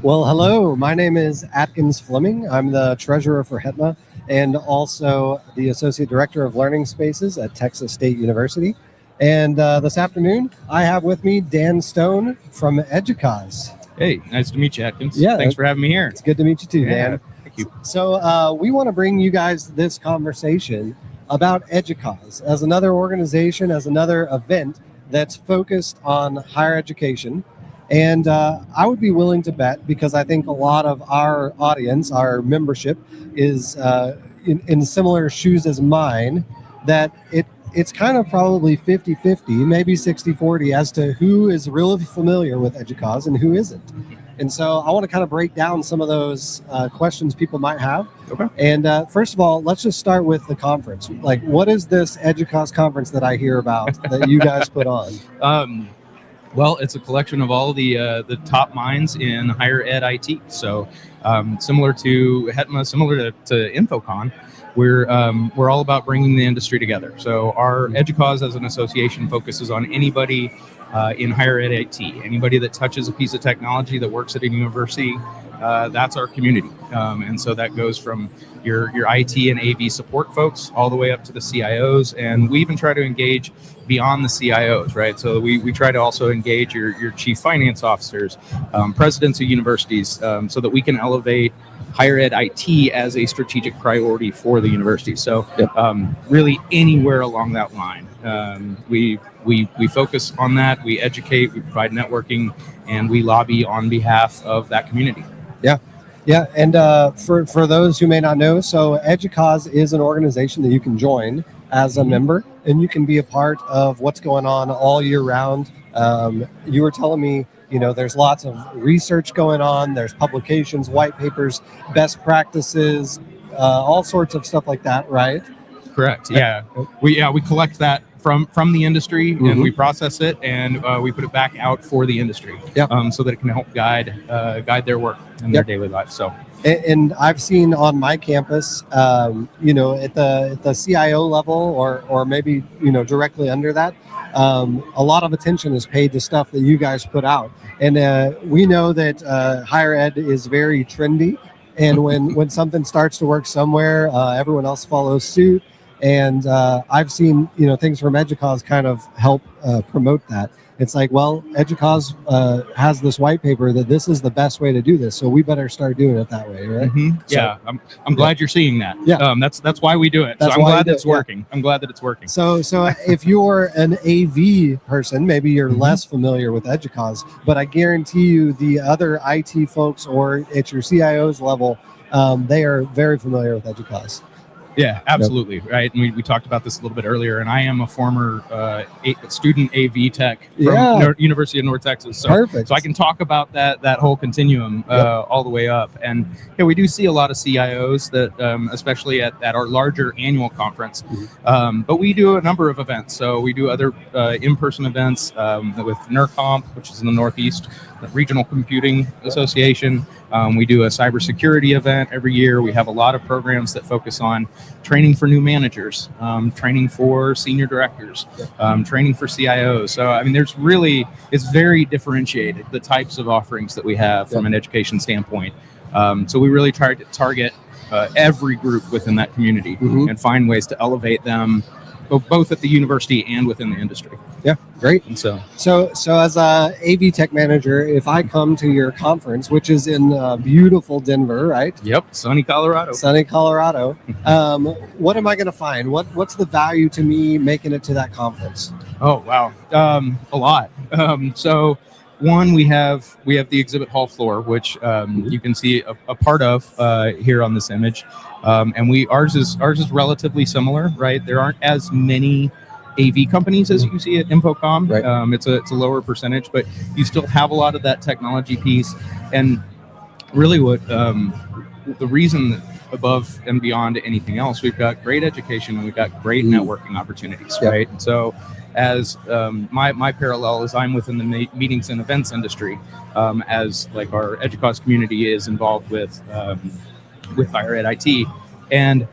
Well, hello. My name is Atkins Fleming. I'm the treasurer for HETMA and also the associate director of learning spaces at Texas State University. And this afternoon, I have with me Dan Stone from EDUCAUSE. Hey, nice to meet you, Atkins. Yeah, thanks for having me here. It's good to meet you too, Dan. Thank you. So we want to bring you guys this conversation about EDUCAUSE as another organization, as another event that's focused on higher education. And I would be willing to bet, because I think a lot of our audience, our membership, is in similar shoes as mine, that it's kind of probably 50-50, maybe 60-40 as to who is really familiar with EDUCAUSE and who isn't. And so I want to kind of break down some of those questions people might have. Okay. And first of all, let's just start with the conference. Like, what is this EDUCAUSE conference that I hear about that you guys put on? Well, it's a collection of all the top minds in higher ed IT. So similar to HETMA, similar to InfoComm, we're all about bringing the industry together. So our EDUCAUSE as an association focuses on anybody in higher ed IT, anybody that touches a piece of technology that works at a university. That's our community. And so that goes from your IT and AV support folks all the way up to the CIOs. And we even try to engage beyond the CIOs, right? So we try to also engage your chief finance officers, presidents of universities, so that we can elevate higher ed IT as a strategic priority for the university. So really anywhere along that line, we focus on that, we educate, we provide networking, and we lobby on behalf of that community. Yeah, and for those who may not know, so EDUCAUSE is an organization that you can join as a member, and you can be a part of what's going on all year round. You were telling me, there's lots of research going on, there's publications, white papers, best practices, all sorts of stuff like that, right? Correct. Yeah, we collect that from the industry, and we process it, and we put it back out for the industry, so that it can help guide their work and their daily life. So, and I've seen on my campus, at the CIO level, or maybe directly under that, a lot of attention is paid to stuff that you guys put out, and we know that higher ed is very trendy, and when something starts to work somewhere, everyone else follows suit. And I've seen, things from EDUCAUSE kind of help promote that. It's like, well, EDUCAUSE has this white paper that this is the best way to do this, so we better start doing it that way, right? Yeah, I'm glad you're seeing that. Yeah, that's why we do it. That's so I'm glad it's working. Yeah. I'm glad that it's working. So if you're an AV person, maybe you're less familiar with EDUCAUSE, but I guarantee you the other IT folks or at your CIO's level, they are very familiar with EDUCAUSE. Yeah, absolutely. Yep. Right. And we talked about this a little bit earlier, and I am a former student AV tech from University of North Texas. So, perfect. So I can talk about that whole continuum all the way up. And we do see a lot of CIOs that, especially at our larger annual conference, but we do a number of events. So we do other in-person events with NERComp, which is in the Northeast, the Regional Computing Association. We do a cybersecurity event every year. We have a lot of programs that focus on training for new managers, training for senior directors, training for CIOs. So, I mean, it's very differentiated, the types of offerings that we have from an education standpoint. So we really try to target every group within that community and find ways to elevate them, both at the university and within the industry. Yeah, great. And so as a AV tech manager, if I come to your conference, which is in beautiful Denver, right? Yep, sunny Colorado. What am I going to find? What's the value to me making it to that conference? Oh, wow. A lot. So one, we have the exhibit hall floor, which you can see a part of here on this image. And ours is relatively similar, right? There aren't as many AV companies as you see at InfoComm. Right. It's a lower percentage, but you still have a lot of that technology piece. And really what the reason that above and beyond anything else, we've got great education and we've got great networking opportunities, right? And so as my parallel is I'm within the meetings and events industry, as like our EDUCAUSE community is involved with higher ed IT. And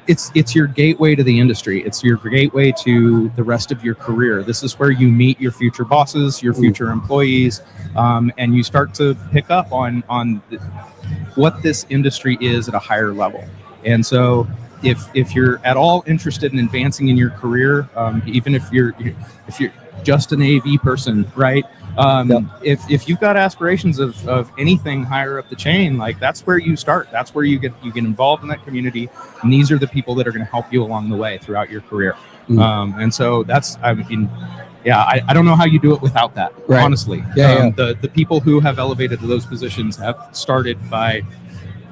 it's your gateway to the industry. It's your gateway to the rest of your career. This is where you meet your future bosses, your future employees, and you start to pick up on what this industry is at a higher level. And so if you're at all interested in advancing in your career, even if you're just an AV person, right? If you've got aspirations of anything higher up the chain, like that's where you start. That's where you get involved in that community, and these are the people that are going to help you along the way throughout your career. And so that's, I mean, I don't know how you do it without that, honestly. The people who have elevated to those positions have started by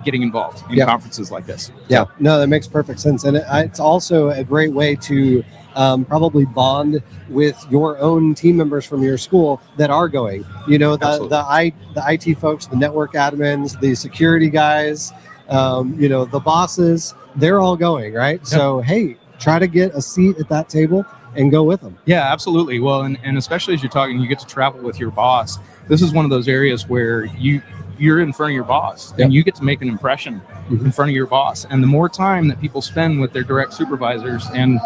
getting involved in conferences like this. No, that makes perfect sense, and it's also a great way to probably bond with your own team members from your school that are going. You know, the IT folks, the network admins, the security guys, you know, the bosses, they're all going, right? So hey, try to get a seat at that table and go with them. Yeah, absolutely. Well, and especially as you're talking, you get to travel with your boss. This is one of those areas where you're in front of your boss and you get to make an impression in front of your boss. And the more time that people spend with their direct supervisors and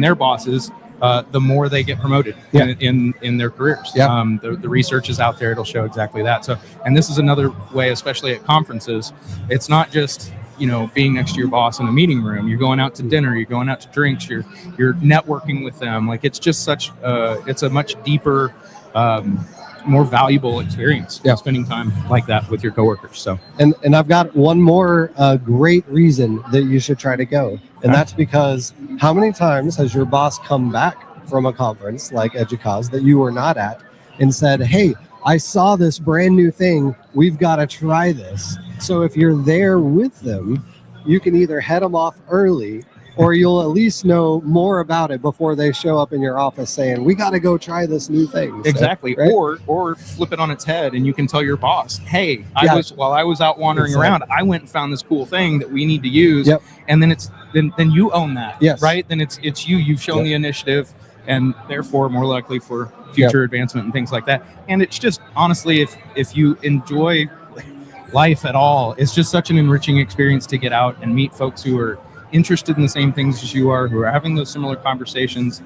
their bosses, the more they get promoted in their careers. The research is out there. It'll show exactly that. So, and this is another way, especially at conferences, it's not just, you know, being next to your boss in a meeting room. You're going out to dinner, you're going out to drinks, you're networking with them. Like, it's just such it's a much deeper, more valuable experience spending time like that with your coworkers. So and I've got one more great reason that you should try to go, and that's because how many times has your boss come back from a conference like EDUCAUSE that you were not at and said, hey, I saw this brand new thing, we've got to try this. So if you're there with them, you can either head them off early, or you'll at least know more about it before they show up in your office saying, we got to go try this new thing. Exactly. So, or flip it on its head and you can tell your boss, hey, while I was out wandering around, I went and found this cool thing that we need to use. And then then you own that, right? Then it's you've shown the initiative, and therefore more likely for future advancement and things like that. And it's just, honestly, if you enjoy life at all, it's just such an enriching experience to get out and meet folks who are interested in the same things as you are, who are having those similar conversations.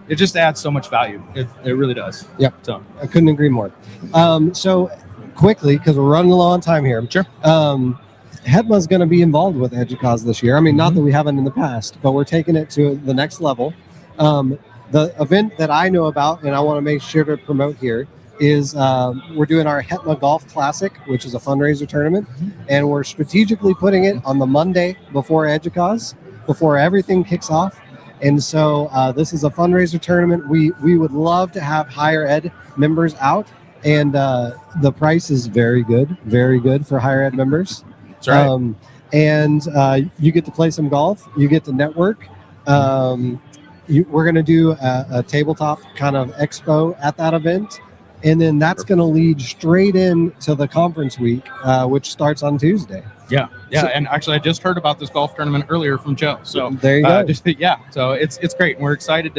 It just adds so much value. It really does. So I couldn't agree more. So quickly, because we're running low on time here. Sure. HETMA's going to be involved with EDUCAUSE this year. I mean, not that we haven't in the past, but we're taking it to the next level. The event that I know about, and I want to make sure to promote here, is we're doing our HETMA Golf Classic, which is a fundraiser tournament, and we're strategically putting it on the Monday before EDUCAUSE, before everything kicks off. And so this is a fundraiser tournament. We would love to have higher ed members out, and the price is very good for higher ed members. That's right. And you get to play some golf, you get to network. We're going to do a tabletop kind of expo at that event. And then that's going to lead straight into the conference week, which starts on Tuesday. So, and actually, I just heard about this golf tournament earlier from Joe. So there you go. So it's great. We're excited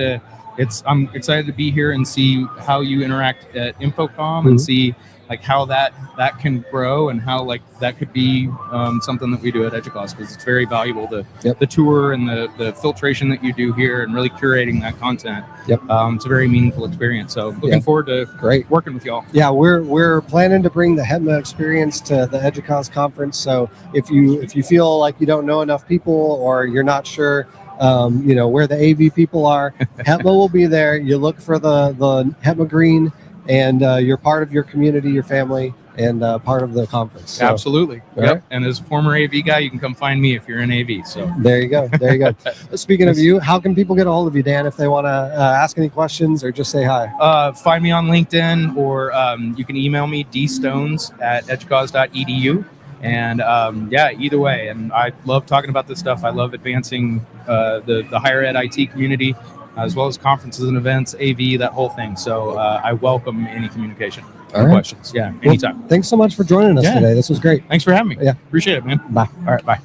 I'm excited to be here and see how you interact at InfoComm and see like how that can grow and how like that could be something that we do at EDUCAUSE, because it's very valuable, the tour and the filtration that you do here and really curating that content. It's a very meaningful experience. So looking forward to working with y'all. We're planning to bring the HETMA experience to the EDUCAUSE conference. So if you feel like you don't know enough people or you're not sure where the AV people are, HETMA will be there. You look for the HETMA green, and you're part of your community, your family, and part of the conference. So, absolutely. Right? And as a former AV guy, you can come find me if you're in AV. So there you go. Speaking of you, how can people get a hold of you, Dan, if they want to ask any questions or just say hi? Find me on LinkedIn, or you can email me, dstones@educause.edu. And either way. And I love talking about this stuff. I love advancing the higher ed IT community, as well as conferences and events, AV, that whole thing. So I welcome any communication or questions. Anytime. Well, thanks so much for joining us today. This was great. Thanks for having me. Appreciate it, man. Bye. All right, bye.